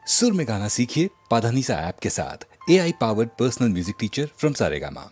सुर में गाना सीखिए पाधानीसा ऐप के साथ। AI powered personal music teacher from Saregama.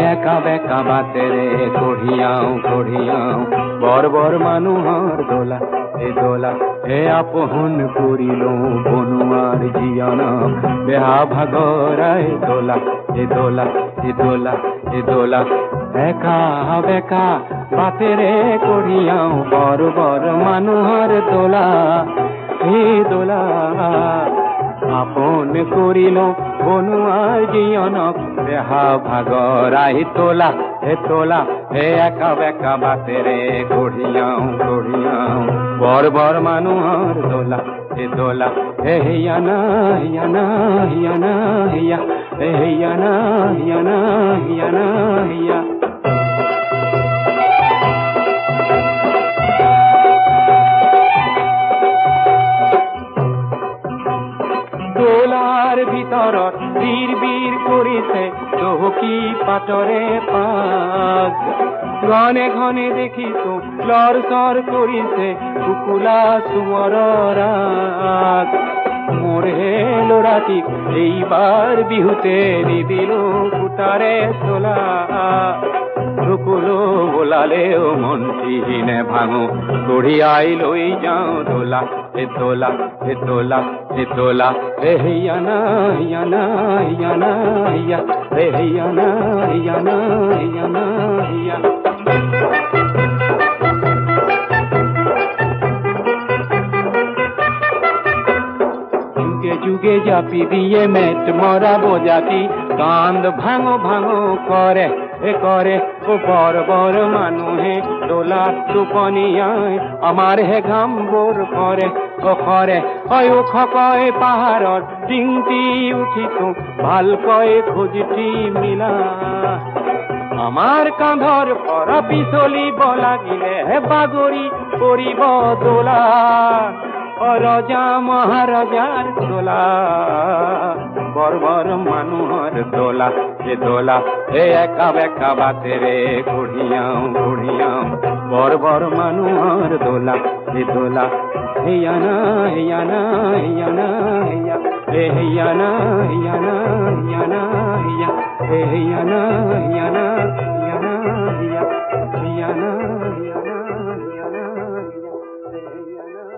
একা বেকা বাতেরে কঢ়িয়াও কঢ়িয়াও বর বর মানুহৰ দোলা এ দোলা হে আপোন কৰিলো বনুৱাৰ জীয়ানক বেহা ভাগৰাই দোলা এ দোলা এ দোলা এ দোলা একা বেকা বাতেৰে কঢ়িয়াও বৰ বৰ মানুহৰ দোলা এ দোলা আপন কৰিলো বনুৱাৰ জীয়নক বেহা ভাগৰাই তোলা হে একা বেকা বাতেৰে কঢ়িয়াও কঢ়িয়াও বৰ বৰ মানুহৰ দোলা এ দোলা হে হিয়ানা হিয়ানা হিয়ানা হিয়া হে হিয়ানা হিয়ানা হিয়ানা হিয়া দোলাৰ ভিতৰত বীৰ বীৰ কৰিছে চহকী পাতৰে পাগ ঘনে ঘনে দেখিছো লৰ চৰ কৰিছে কুকুলা চুমৰৰ ৰাগ মোৰ হে ল'ৰাটিক এইবাৰ বিহুতে নিদিলো ফুটাৰে চোলা ৰুকুলো বোলালেও মন্ত্ৰীহীনে ভাঙো কঢ়িয়াই লৈ যাওঁ দোলা এ দোলা এ দোলা এ দোলা হে হিয়ানা হিয়ানা হিয়ানা হিয়া হে হিয়ানা হিয়ানা হিয়ানা হিয়া যুগে জাপি দিয়ে মেট মরা বোজাতি কান্দ ভাঙো ভাঙো করে করে ও বড় বড় মানুহে দোলা টোপনিয়ায় আমার হে ঘাম বোর করে ও করে হয় ও খকয় পাহাড়ত ডিংটি উঠিছো ভালকৈ খোঁজটি মিলা আমার কাঁধর পর পিছলিব লাগিলে হে বাগৰি পৰিব দোলা ৰজা মহাৰাজাৰ দোলা বৰ বৰ মানুহৰ দোলা এ দোলা হে একা বেকা বাতেৰে কঢ়িয়াও কঢ়িয়াও বৰ বৰ মানুহৰ দোলা এ দোলা হিয়ানা হিয়ানা হিয়ানা হিয়া হে হিয়ানা হিয়ানা হিয়ানা হিয়া হে হিয়ানা হিয়ানা হিয়ানা হিয়া হিয়ানা হিয়ানা হিয়ানা হিয়া হে হিয়ানা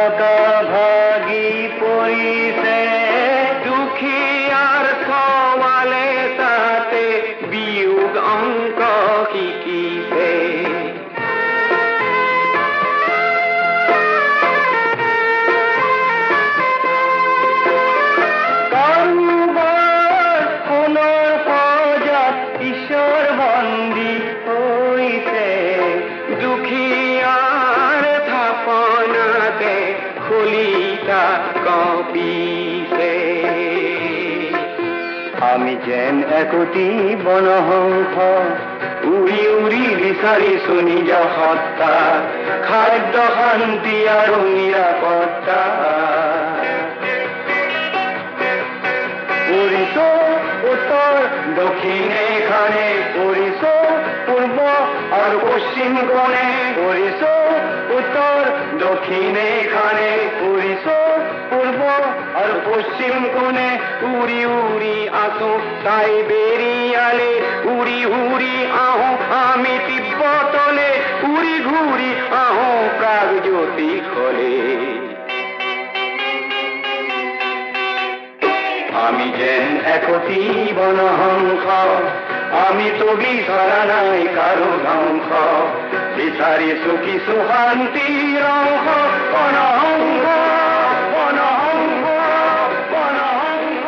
টকা ভাগি পৰিছে দুখীয়াৰ সৱালে তাতে বিয়োগ অংক শিকিছে কাৰোবাৰ সোণৰ সজাত ঈশ্বৰ বন্দী হৈছে দুখীয়াৰ থাপনাতে খলিতা কঁপিছে আমি যেন একোটি বনহংস উৰি উৰি বিচাৰিছো নিজ সত্তা খাদ্য শান্তি আৰু নিৰাপত্তা পৰিছো উত্তৰ দক্ষিণে খানে পৰিছো পূৰ্ব আৰু পশ্চিম কোণে পৰিছো উত্তৰ দক্ষিণে খানে পৰিছো পূৰ্ব আৰু পশ্চিম কোণে উৰি উৰি আছো চাইবেৰিয়ালে উৰি উৰি আহো আমি তিব্বতলে উৰি ঘূৰি আহো প্ৰাগজ্যোতিষলে আমি যেন একোটি বনহংস আমিতো বিচৰা নাই কাৰো ধ্বংস বিচাৰিছো কিছু শান্তিৰ অংশ বনহংস বনহংস বনহংস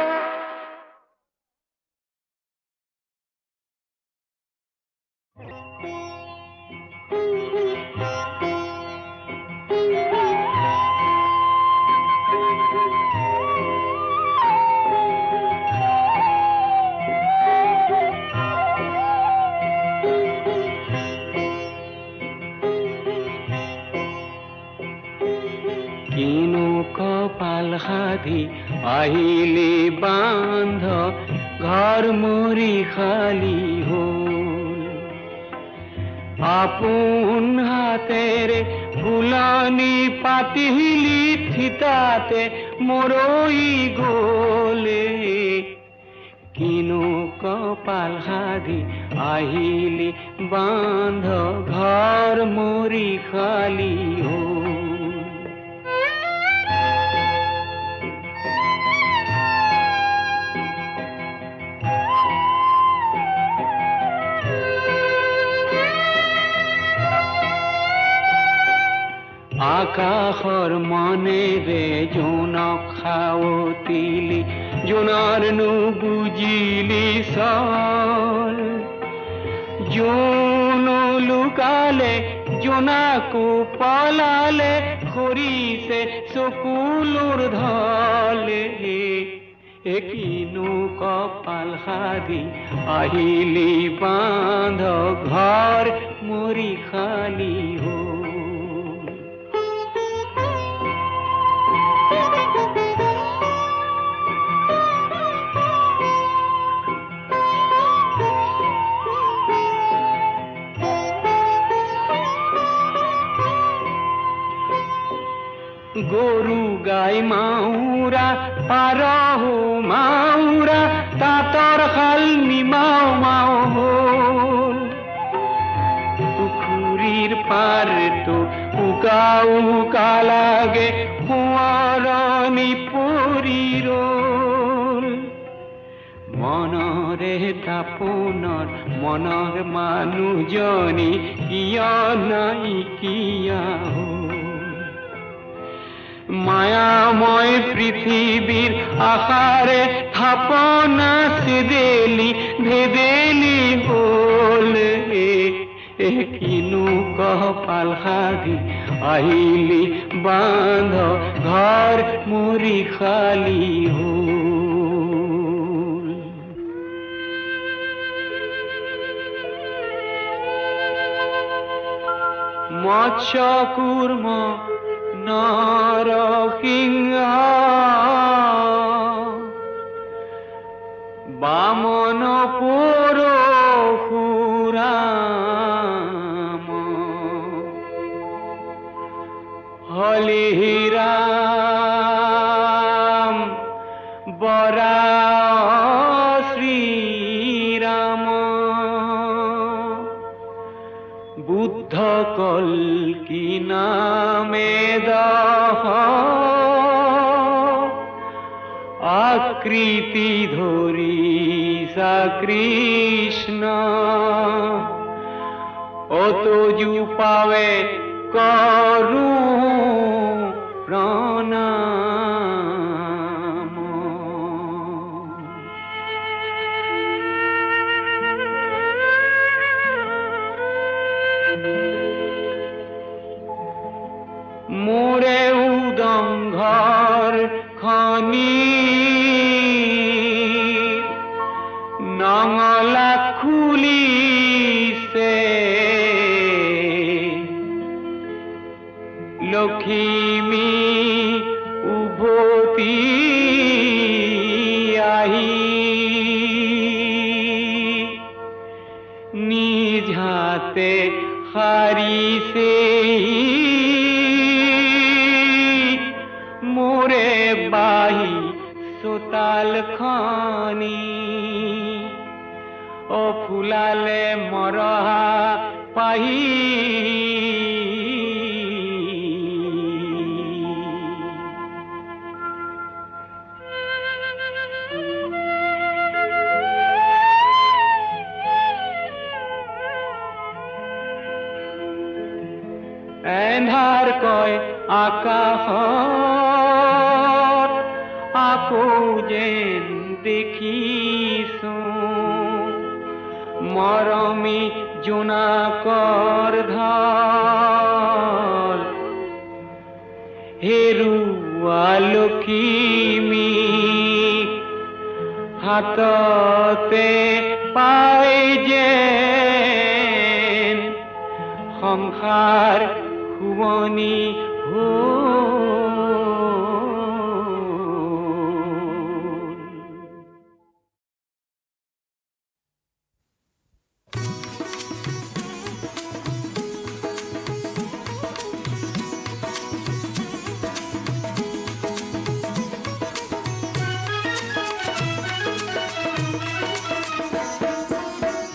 কিনো কপাল সাধি আহিলে বান্ধ ঘৰ মৰি খালি হ'ল আপোন হাতেৰে ফুলনি পাতিলি থিতাতে মৰৈ গলে কিনো কপাল সাধি আহিলি বান্ধ ঘৰ মৰি খালি হ'ল আকাশৰ মনেৰে জোনক খাৱতিলি জোনৰ নুবুজিলি চল জোন লুকালে জোনাকো পলালে খৰিছে চকুলোৰ ধলে কিনো কপাল সাধি আহিলি বান্ধ ঘৰ মৰি খালি হ'ল গৰু গাই মাউৰা পাৰহো মাউৰা তাঁতৰ শাল নিমাও মাও হ'ল পুখুৰীৰ পাৰটো উকা উকা লাগে সোঁৱৰণি পৰি ৰ'ল মনৰে তাপোনৰ মনৰ মানুহজনী কিয় নাইকিয়া হ'ল মায়াময় পৃথিৱীৰ আশাৰে থাপনা চেদেলি ভেদেলি হ'ল কিনো কপাল সাধি আহিলি বান্ধ ঘৰ মৰি খালি হ'ল মৎস্য কুৰ্ম নৰসিংহ বামন পৰশুৰাম হলিৰাম বৰা শ্ৰীৰাম বুদ্ধ কল্কি নামে দহ আকৃতি ধরি সা কৃষ্ণ অতজু পাবে করু প্রণাম। মোরে উদংঘর খনি নঙলা খুলিছে লক্ষ্মী উভতি আহি নিজ হাতে হারিছে মোরে বাহি সোতাল খানি ও ফুলালে মরহা পাহি এন্ধাৰ কয় আকাশত আকৌ যেন দেখিছো মৰমী জোনাকৰ ঢল হেৰুৱা লখিমী হাততে পাই যেন সংসাৰ শুৱনি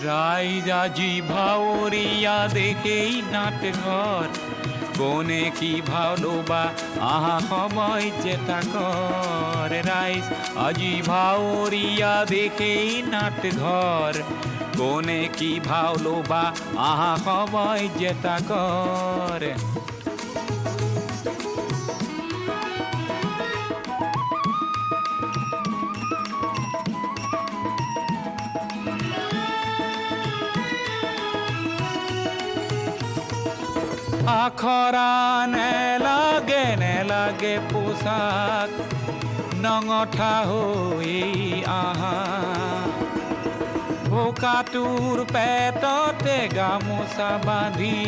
রাইজ আজি ভাওরিয়া দেখেই নাটঘর কোনে কি ভাওলোবা আহা সময় যেটা কর রাইজ আজি ভাওরিয়া দেখেই নাটঘর কোনে কি ভাওলোবা আহা সময় যেটা কর আখৰা নেলাগে পোছাক নঙঠা হৈ আহা বোকাটোৰ পেটতে গামোচা বান্ধি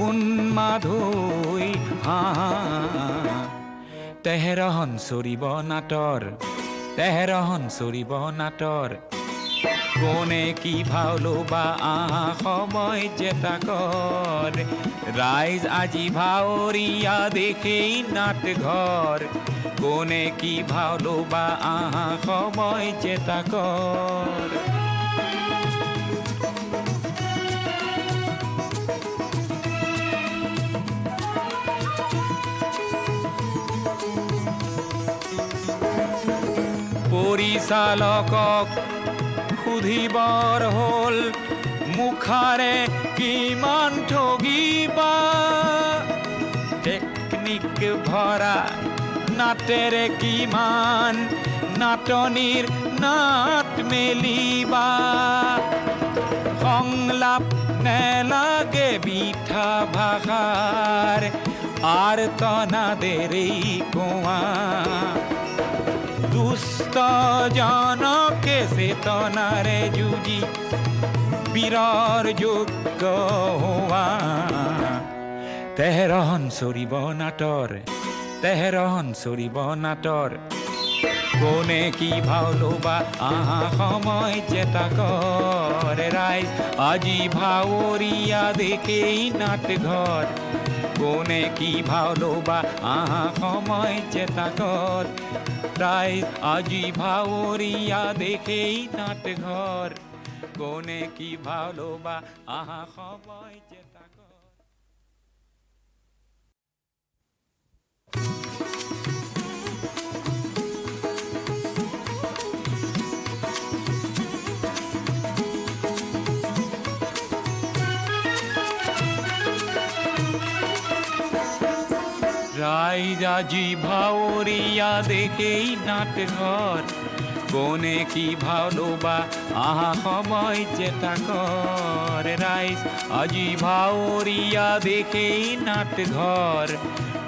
উন্মাদ হৈ হাহা তেহেৰহন চৰিব নাটৰ তেহেৰহন চৰিব নাটৰ কোনে কি ভাওলোবা আহা সময় যেটা কর রাইজ আজি ভাওরিয়া দেখেই নাটঘর কোনে কি ভাওলোবা আহা সময় যেটা কর পরিচালকক সুধিবৰ হ'ল মুখাৰে কিমান ঠগিবা টেকনিক ভৰা নাটেৰে কিমান নাটনিৰ নাট মেলিবা সংলাপ নেলাগে বিঠা ভাষাৰ আৰ্তনাদেৰেই কোৱা দুষ্ট জনকে চেতনাৰে যুঁজি বীৰৰ যোগ্য হোৱা তেহেৰহন চৰিব নাটৰ তেহেৰহন চৰিব নাটৰ কোনে কি ভাওলোবা আহা সময় যেটা কর রাইজ আজি ভাওরিয়া দেখেই নাটঘর কোনে কি ভাওলোবা আহা সময় যেটা কর রাইজ আজি ভাওরিয়া দেখেই নাটঘর কোনে কি ভালোবা আহা সময় যেটা কর রাইজাজি ভাওরিয়া দেখেই নাটঘর কোনে কি ভালোবা আহা সময় যেটা কর রাইজ আজি ভাওরিয়া দেখেই নাটঘর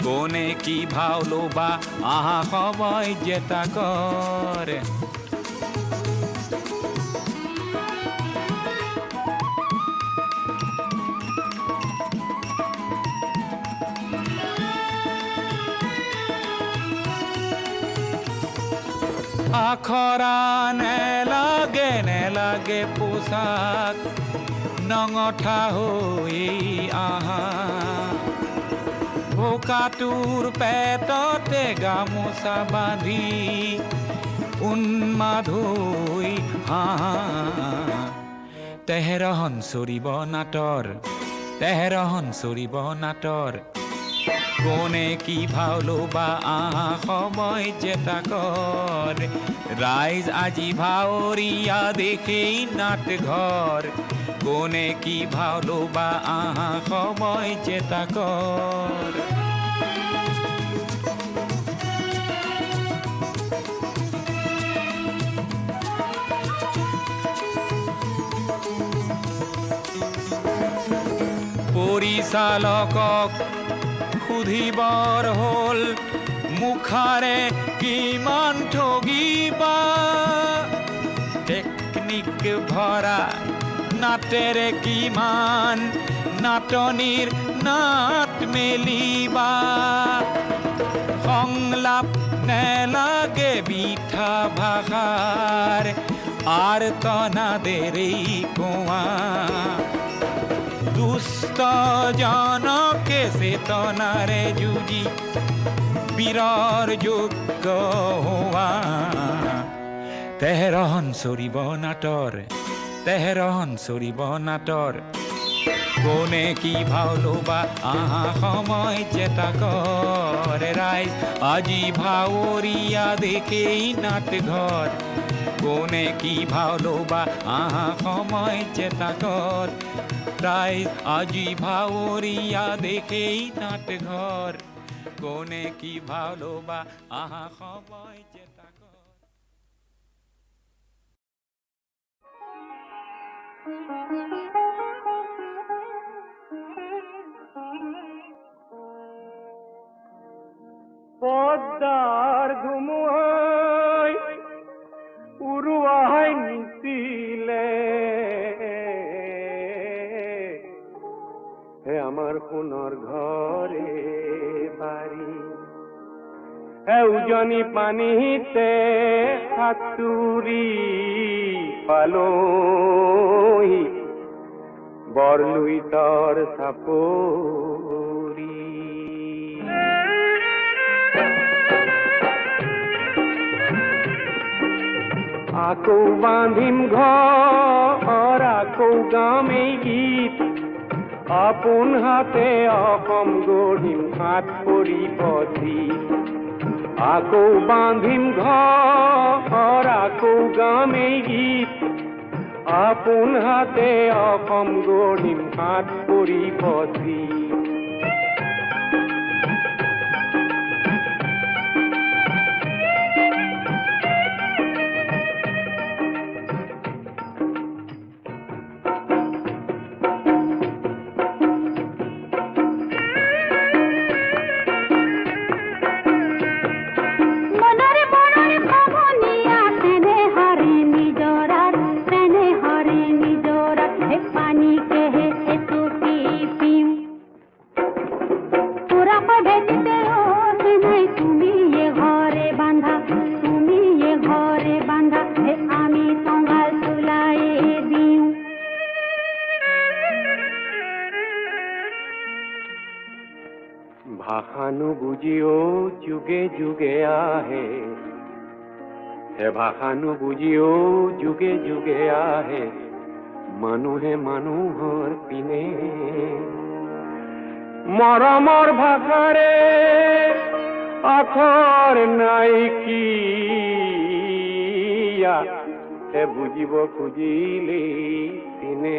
কোনে কি ভালোবা আহা সময় যেটা কর আখরা নে লাগে পোশাক নঙঠা হৈ আহা বোকাটোৰ পেটতে গামোচা বান্ধি উন্মাদ হৈ হাহা তেহেৰহন চৰিব নাটৰ তেহেৰহন চৰিব নাটৰ কোনে কি ভাওলোবা আহা সময় যেটা কর রাইজ আজি ভাওরিয়া দেখেই নাটঘর কোনে কি ভাওলোবা আহা সময় যেটা কর পরিচালকক সুধিবৰ হ'ল মুখাৰে কিমান ঠগিবা টেকনিক ভৰা নাটেৰে কিমান নাটনিৰ নাট মেলিবা সংলাপ নেলাগে বিঠা ভাষাৰ আৰ্তনাদেৰেই কোৱা দুষ্ট জনকে চেতনাৰে যুঁজি বীৰৰ যোগ্য হোৱা তেহেৰহন চৰিব নাটৰ তেহেৰহন চৰিব নাটৰ কোনে কি ভাওলোবা আহা সময় যেটা কর রাইজ আজি ভাওরিয়া দেখেই নাটঘর কোনে কি ভাওলোবা আহা সময় যেটা কর রাইজ আজি ভাওরিয়া দেখেই নাটঘর কোনে কি ভালোবা আহা সময় যেটা কর পদ্মার ধুমুহাই উড়ুয়াই নিছিলে হে আমার সোণৰ ঘৰে বাড়ি হে উজনি পানীতে সাঁতুৰি পালহি বৰলুইতৰ চাপৰি আকৌ বান্ধিম ঘৰ আকৌ গাম এই গীত আপোন হাতে অসম গঢ়িম হাত পৰি পথি আকৌ বান্ধিম ঘৰ আকৌ গাম এই গীত আপোন হাতে অসম গঢ়িম হাত পৰি পথি ভাষানো বুজিও যুগে যুগে আহে হে ভাষানো বুজিও যুগে যুগে আহে মানুহে মানুহৰ পিনে মৰমৰ ভাষাৰে আখৰ নাইকিয়া হে বুজিব খুজিলে চিনে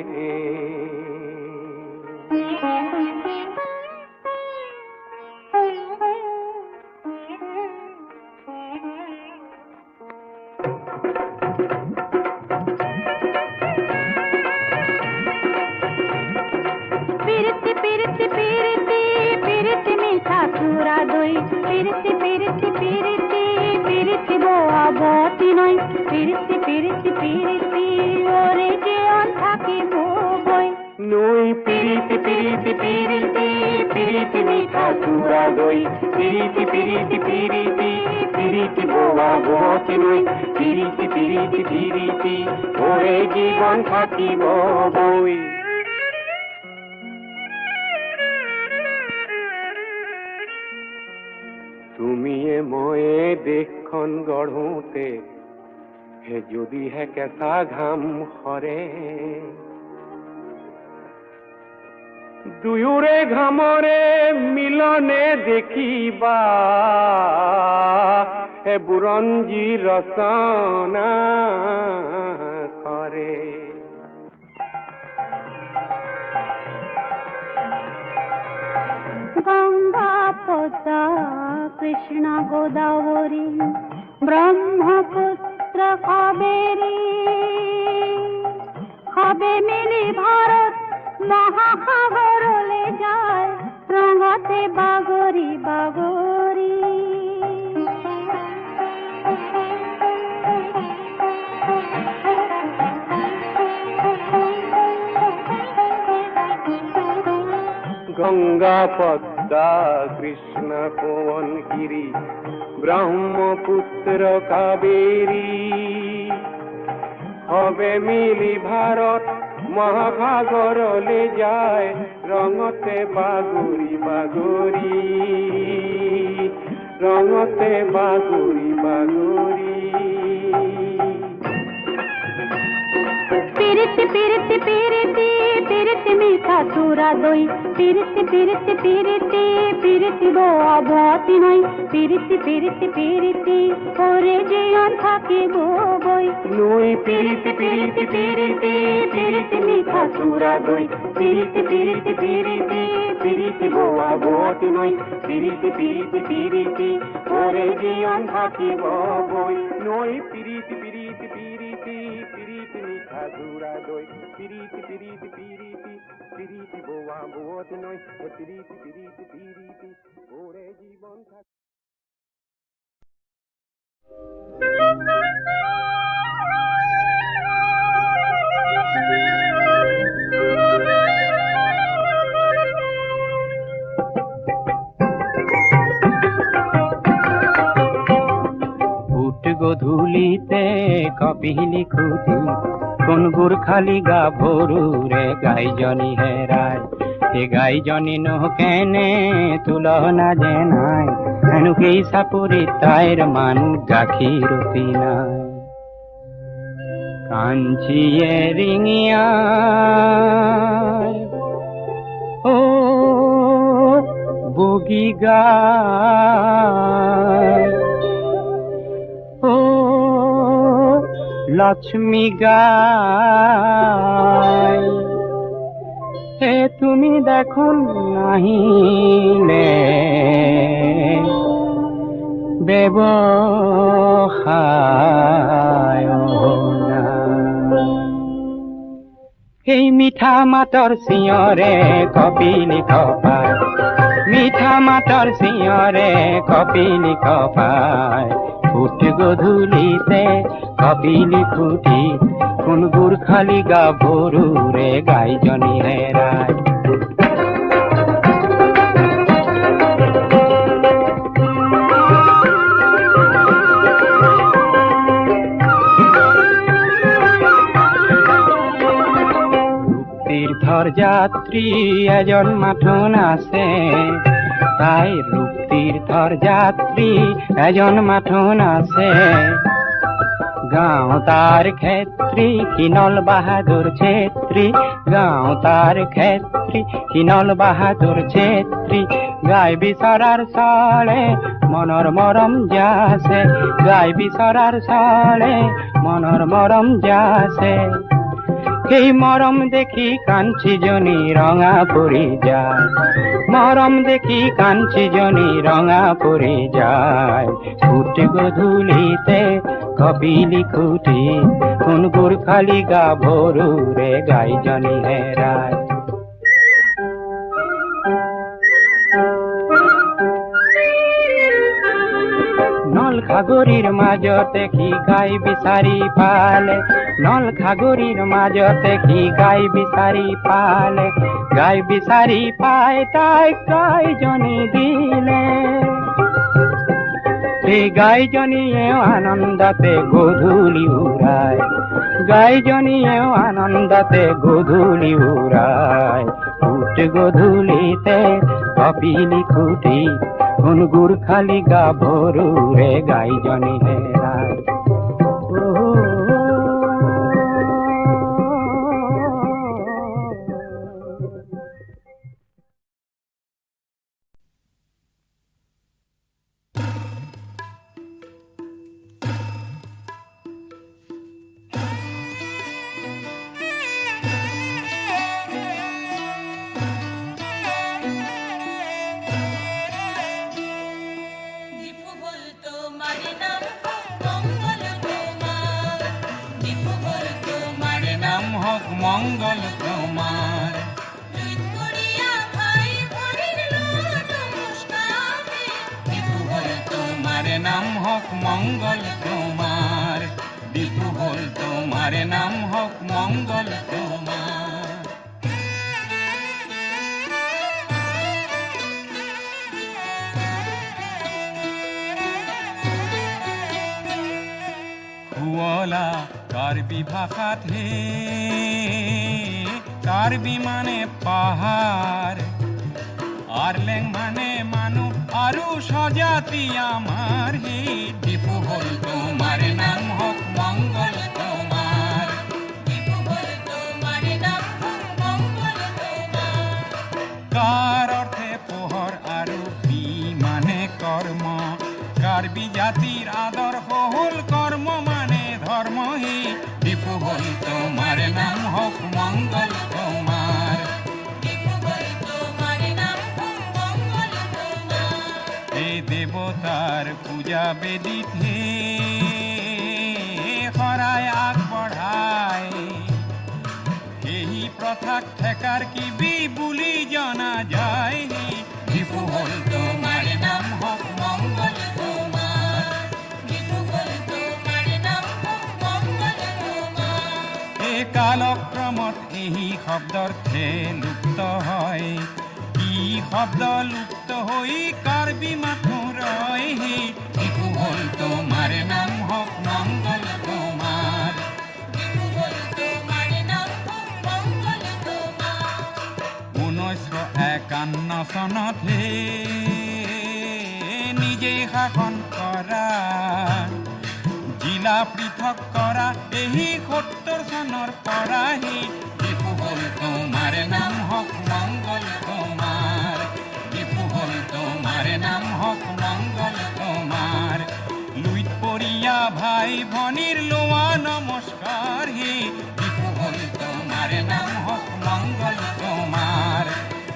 পিরিতি পিরিতি পিরিতি পিরিতি মিঠা চূড়া দই পিরিতি পিরিতি পিরিতি পিরিতি বোয়া বতি নয় পিরিতি পিরিতি পিরিতি ওরে জীবন থাকিব বই নই পিরিতি পিরিতি পিরিতি পিরিতি মিঠা চূড়া দই পিরিতি পিরিতি পিরিতি পিরিতি বোয়া বতি নই পিরিতি পিরিতি পিরিতি ওরে জীবন থাকিব বই তুমিয়ে ময়ে দেশখন গঢ়োতে হে যদিহে কেঁচা ঘাম সৰে দুয়োৰে ঘামৰে মিলনে দেখিবা হে বুৰঞ্জী ৰচনা কৰে গঙ্গা পদ্মা কৃষ্ণা গোদাবরী ব্রহ্মপুত্র কাবেরী হবে মিলি ভারত মহাসাগরলে যায় রঙতে বাগরি বাগরি গঙ্গা পদ্মা কৃষ্ণ পবনগিরি ব্রহ্মপুত্র কাবেরী হবে মিলি ভারত মহাসাগরলে যায় রঙতে বাগরি বাগরি রঙতে বাগরি বাগরি পিরিতি পিরিতি পিরিতি পিরিতি মিঠা চূড়া দই পিরিতি পিরিতি পিরিতি পিরিতি বোয়া বতি নয় পিরিতি পিরিতি পিরিতি ওরে জীবন থাকিব বই নই পিরিতি পিরিতি পিরিতি পিরিতি মিঠা চূড়া দই পিরিতি পিরিতি পিরিতি পিরিতি বোয়া বতি নই পিরিতি পিরিতি পিরিতি ওরে জীবন থাকিব বই নই পিরিতি পিরিতি পিরিতি পিরিতি মিঠা চূড়া দই পিরিতি পিরিতি পিরিতি পিরিতি বোয়া বতি নই পিরিতি পিরিতি পিরিতি ওরে জীবন থাকিব গধূলিতে কবি লিখুতি কোন গুরখালি গা ভোরুরে গাইজনি হেরায় সে গাইজনি নহকেনে তুলনা যে নাই এনুকেই সাপুরি তাইর মানু গাখিরতি নাই কাঞ্চিয়ে রিঙিয়া ও বগি গায় ও লক্ষ্মী গায় হে তুমি দেখুন নাহিলে ব্যৱসায় এই মিঠা মাতৰ চিঞৰে কপি লিখ পায় মিঠা মাতৰ চিঞৰে কপি লিখ পায় ফুট গধূলিতে কপি লিখুটি কোন গুৰখালি গা ভৰুৰে গাইজনী হেৰায় তীৰ্থৰ যাত্ৰী এজন মাথোন আছে তাই ৰূপ তীৰ্থৰ যাত্ৰী এজন মাথোন আছে গাঁও তাৰ ক্ষেত্ৰী কিনল বাহাদুৰ ছেত্ৰী, গাঁও তাৰ ক্ষেত্ৰী কিনল বাহাদুৰ ছেত্ৰী। গাই বিচৰাৰ চলে মনৰ মৰম যাছে, গাই বিচৰাৰ চলে মনৰ মৰম যাছে। সেই মৰম দেখি কাঞ্চীজনী ৰঙা পৰি যায়, মৰম দেখি কাঞ্চীজনী ৰঙা পৰি যায়। ফুট গধূলিতে কপিলি খুটি, কোন গোৰ্খালী গাভৰুৰে গাইজনী হেৰায়। নল খাগৰিৰ মাজতে কি গাই বিচাৰি পালে, নল খাগৰিৰ মাজতে কি গাই বিচাৰি পালে। গাই বিচাৰি পাই তাইক গাইজনী দিলে, সেই গাইজনীয়েও আনন্দতে গধূলি উৰায়, গাইজনীয়েও আনন্দতে গধূলি উৰায়। ফুট গধূলিতে কপিলি খুটি, কোন গোৰ্খালী গাভৰুৰে গাইজনী হেৰায়। মঙ্গল তোমার, তোমার নাম হোক মঙ্গল তোমার, দীপু বল তোমার নাম হোক মঙ্গল তোমার। কুয়লা কার্বি ভাষাত হে, কার্বি মানে পাহাড়, আরলেং মানে মানুষ আরু স্বজাতি আমার। হে দীপু বল তোমার নাম হোক মঙ্গল তোমার, দীপু বল তোমার নাম হোক মঙ্গল তোমার। কার অর্থে পোহর আরু বি মানে কর্ম, কার্বি জাতির আদর্শ হল কর্ম মানে ধর্ম। হে দীপু বল তোমার নাম হোক মঙ্গল তোমার, দীপু বল তোমার নাম হোক মঙ্গল তোমার। এই দেবতার পূজা বেদিত হে শৰাই আগবঢ়ায়, এই প্ৰথাক ঠেকাৰ কিবি বুলি জনা যায়। দীপু বল তোমার নাম হোক মঙ্গল তোমার, দীপু বল তোমার নাম হোক মঙ্গল তোমার। এই কালক্ৰমত এই শব্দৰ্থে লুপ্ত হয়, কি শব্দ লুপ্ত হৈ কাৰ্বি মাথো ৰয়। দীপু বল তোমাৰ নাম হোক মঙ্গল তোমাৰ, দীপু বল তোমাৰ নাম হোক মঙ্গল তোমাৰ। 1951 চনতহে নিজেই শাসন কৰা, জিলা পৃথক কৰা এই 70 চনৰ পৰাহি। দীপু বল তোমাৰ নাম হোক মঙ্গল তোমাৰ, দীপু বল তোমাৰ নাম হোক মঙ্গল তোমাৰ। লুইত পৰিয়া ভাই ভনীৰ লোৱা নমস্কাৰ। হে দীপু বল তোমাৰ নাম হোক মঙ্গল তোমাৰ,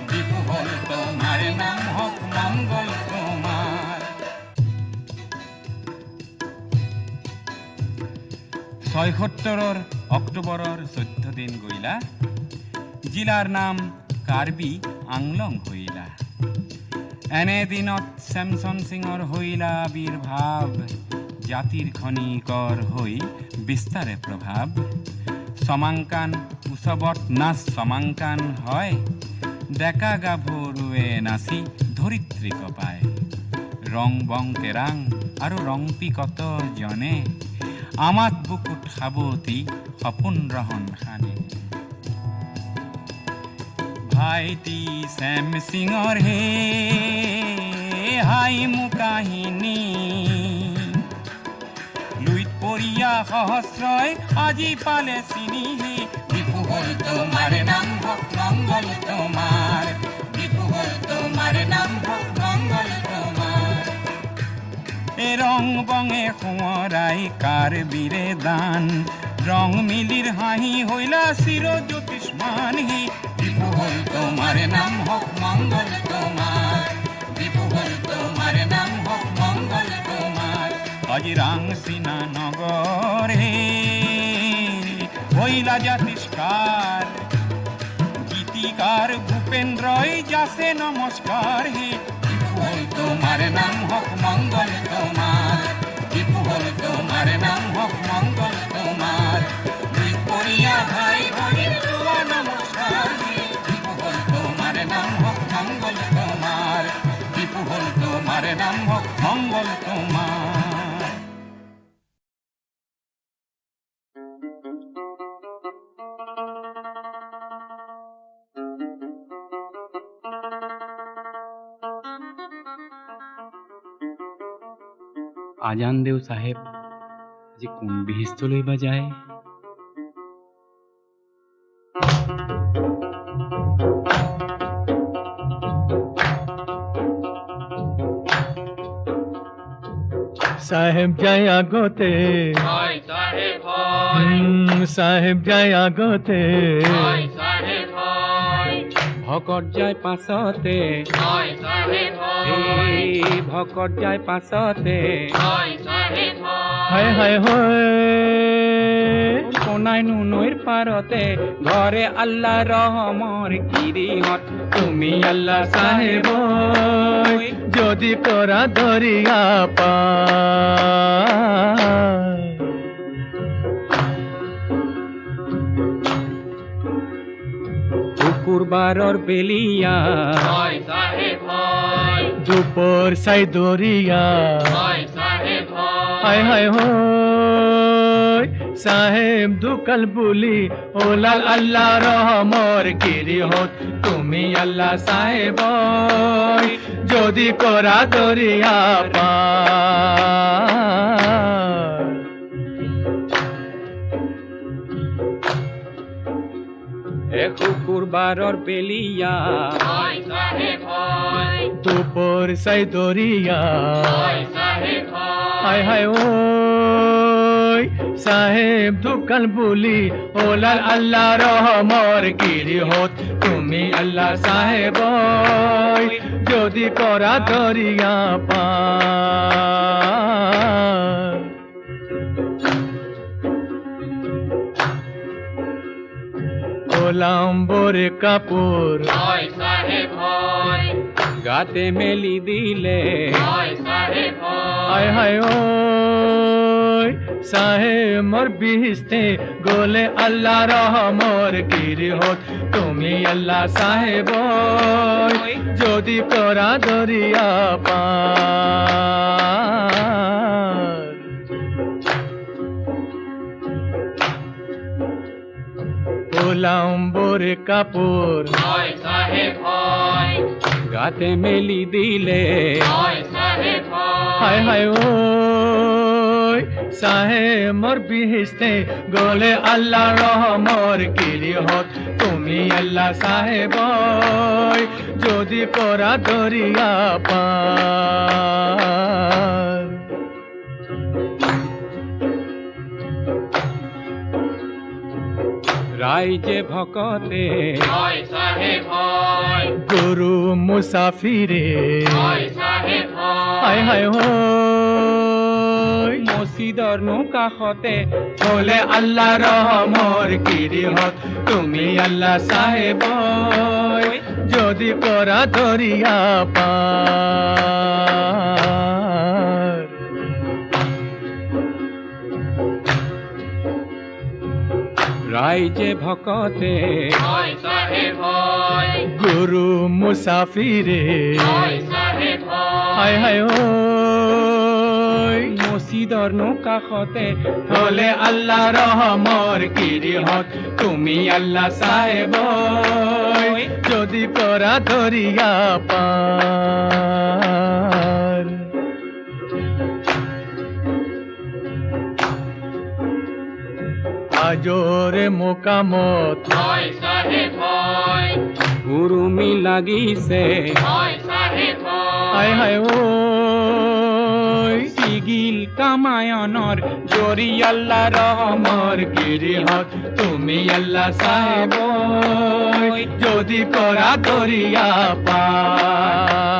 দীপু বল তোমাৰ নাম হোক মঙ্গল তোমাৰ। 76 অক্টোবৰৰ 14 দিন গইলা, জিলাৰ নাম কাৰ্বি আংলং হইলা। এনে দিনত চেমচন সিঙৰ হইলা আবিৰ্ভাৱ, জাতিৰ খনিকৰ হৈ বিস্তাৰে প্ৰভাৱ। সমাংকান উৎসৱত নাচ সমাংকান হয়, ডেকা গাভৰুৱে নাচি ধৰিত্ৰী কপায়। ৰং বং কেৰাং আৰু ৰং পিকত জনে, আমাত বুকুত সাৱতি সপোন ৰহন খানে। ভাইটি চেম সিঙৰ হে হাই মু কাহিনী, লুইত পৰিয়া সহস্রই আজি পালে চিনিহি বিপু হল তোমার নাম হোক মঙ্গল তোমার বিপু হল তোমার নাম হোক মঙ্গল তোমার এ রং বঙে সোঁৱৰাই কাৰ বীৰে দান রং মিলির হাঁহি হইলা চির জ্যোতিষ্মান হি বিপু হল তোমার নাম হোক মঙ্গল তোমার বিপু হল তোমার নাম হোক মঙ্গল তোমার আজি রাংসিনা নগর হে হইলা জাতিষ্কার গীতিকার ভূপেন্দ্রই যাসে নমস্কার হে বিপু হল তোমার নাম হোক মঙ্গল তোমার বিপু হল তোমার নাম হোক মঙ্গল তোমার দুই পরিয়া ভাই ভরি তোয়া নমস্কার হে বিপু হল তোমার নাম হোক মঙ্গল তোমার বিপু হল তোমার নাম হোক মঙ্গল তোমার আজান দেও চাহেব আজি কোন বিহিষ্টলৈ বা যায় সাহেব যায় আগতে সাহেব যায় আগতে ভকত যায় পাছতে এই ভকত যায় পাছতে হায় হায় হয় কোনাইনো নৈৰ পাৰতে ঘৰে আল্লাহ ৰহমৰ গিৰিহঁত তুমি আল্লাহ সাহেব যদি কৰা দৰিয়া পায় শুকুৰবাৰৰ বেলিয়া দুপর সাই দরিয়া হায় হায় হয় সাহেব দুকাল বুলি ওলাল আল্লাহ রহমর গিরিহত তুমি আল্লাহ সাহেব যদি করা দরিয়া পায় শুকুৰবাৰৰ বেলিয়া দুপর সাই দরিয়া হায় হায় ও সাহেব দুকাল বুলি ওলাল আল্লাহ রহমর গিরিহত তুমি আল্লাহ সাহেব যদি করা দরিয়া পায় ওলাম্বরে কাপড় গাতে মেলি দিলে হায় হায় ও সাহেব মোর বিহিস্তে গোলে আল্লাহ রহমর গিরিহত তুমি আল্লাহ সাহেব যদি করা দরিয়া পার ওলাম্বরে কাপড় গাতে মেলি দিলে হায় হায় ও সাহেব মোর বিহিস্তে গোলে আল্লাহ রহমর গিরিহত তুমি আল্লাহ সাহেব যদি করা দরিয়া পার রাইজে ভকতে গুরু মুসাফিরে হায় হায় হয় মসজিদৰ কাষতে বলে আল্লাহ ৰহমৰ গিৰিহত তুমি আল্লাহ সাহেব যদি কৰা দৰিয়া পাৰ ৰাইজে ভকতে গুৰু মুসাফিৰে হায় হায় হয় মসজিদৰ কাষতে বলে আল্লাহ ৰহমৰ গিৰিহত তুমি আল্লাহ সাহেব যদি কৰা দৰিয়া পাৰ হাজৰে মোকামত উৰুমি লাগিছে হায় হায় ঐ সিগিল কামায়নৰ জৰি আল্লাহ ৰহমৰ গিৰিহত তুমি আল্লাহ সাহেব যদি কৰা দৰিয়া পাৰ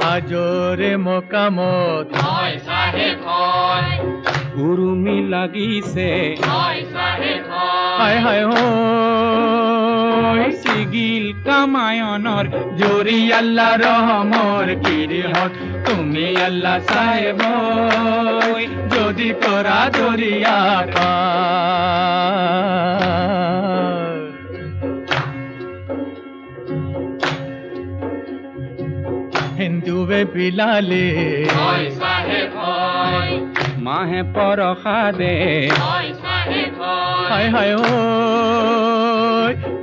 হাজৰে মোকামত উৰুমি লাগিছে হায় হায় ঐ সিগিল কামায়নৰ জোৰি আল্লাহ ৰহমৰ গিৰিহত তুমি আল্লাহ সাহেব যদি কৰা দৰিয়া পাৰ হিন্দুৱে বিলালে মাহে পৰসাদে হায় হায় ঐ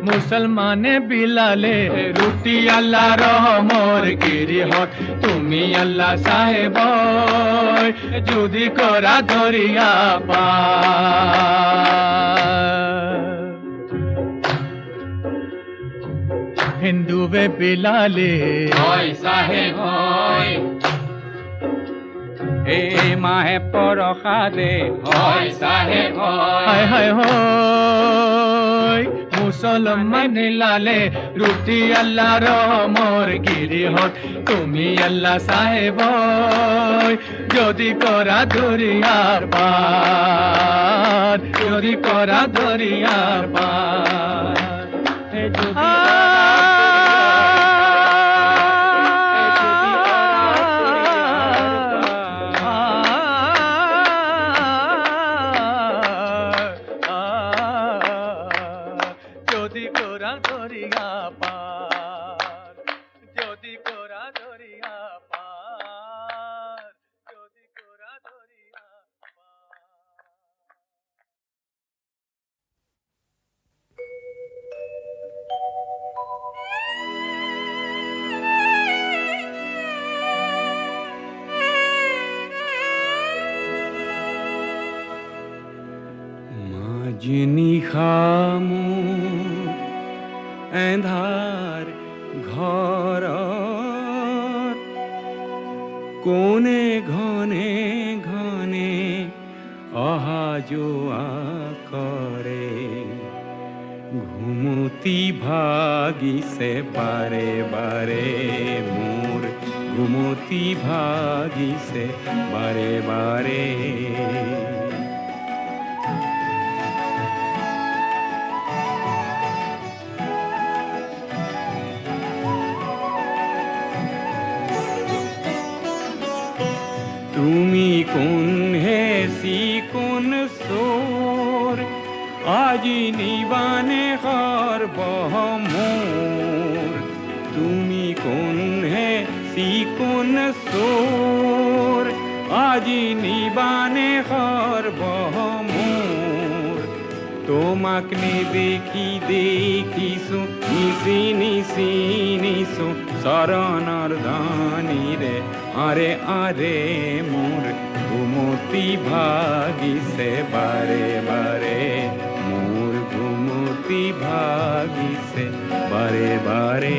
মুসলমানে বিলালে ৰুটি আল্লাহ ৰহমৰ গিৰিহত তুমি আল্লাহ সাহেব যদি কৰা দৰিয়া পাৰ হিন্দুৱে বিলালে এই মাহে পৰসাদে হায় হায় হয় মুসলমান লালে রুটি আল্লাহ রহমর গিরিহত তুমি আল্লাহ সাহেব যদি করা দরিয়ার পার যদি করা দরিয়ার পার যদি করা দরিয়া পার যদি করা দরিয়া পার যদি করা দরিয়া পার মাজনিশা মোৰ এন্ধাৰ ঘৰত কোনে ঘনে ঘনে অহা যোৱা কৰে ঘুমতি ভাগিছে বাৰে বাৰে মোৰ ঘুমতি ভাগিছে বাৰে বাৰে তুমি কোন হেসি কোন সোর আজি নিবানে ঘর বহমোর তুমি কোন হেসি কোন সোর আজি নিবানে ঘর বহমোর তোমাক নেদেখি দেখিছো নিশি নিশি নিশো শৰণৰ ধানীৰে আরে আরে মোর ঘুমতি ভাগিছে বারে বারে মোর ঘুমতি ভাগিছে বারে বারে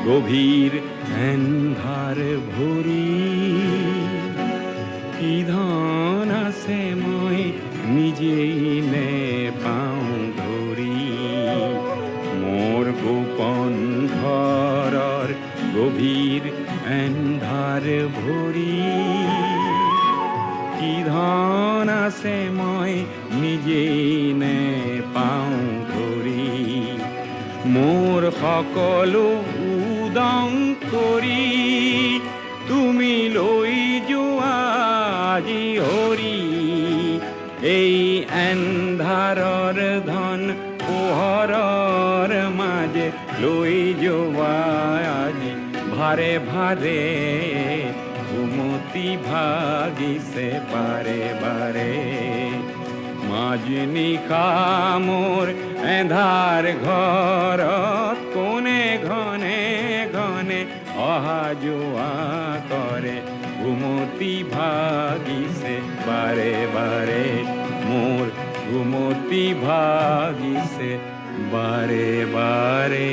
গভীর এন্ধার ভরি কি ধন আছে মই নিজেই নে পাওঁ ধৰি মোৰ গোপন ঘৰৰ গভীৰ এন্ধাৰ ভৰি কি ধন আছে মই নিজেই নে পাওঁ ধৰি মোৰ সকলো উদং কৰি তুমি লৈ যোৱা আজি হৰি এই এন্ধাৰৰ ধন পোহৰৰ মাজে লৈ যোৱা আজি ভাৰে ভাৰে ঘুমতি ভাগিছে বাৰে বাৰে মাজনিশা মোৰ এন্ধাৰ ঘৰত কোনে ঘনে ঘনে অহা যোৱা কৰে ঘুমতি ভাগিছে বাৰে বাৰে মোৰ ঘুমতি ভাগিছে বাৰে বাৰে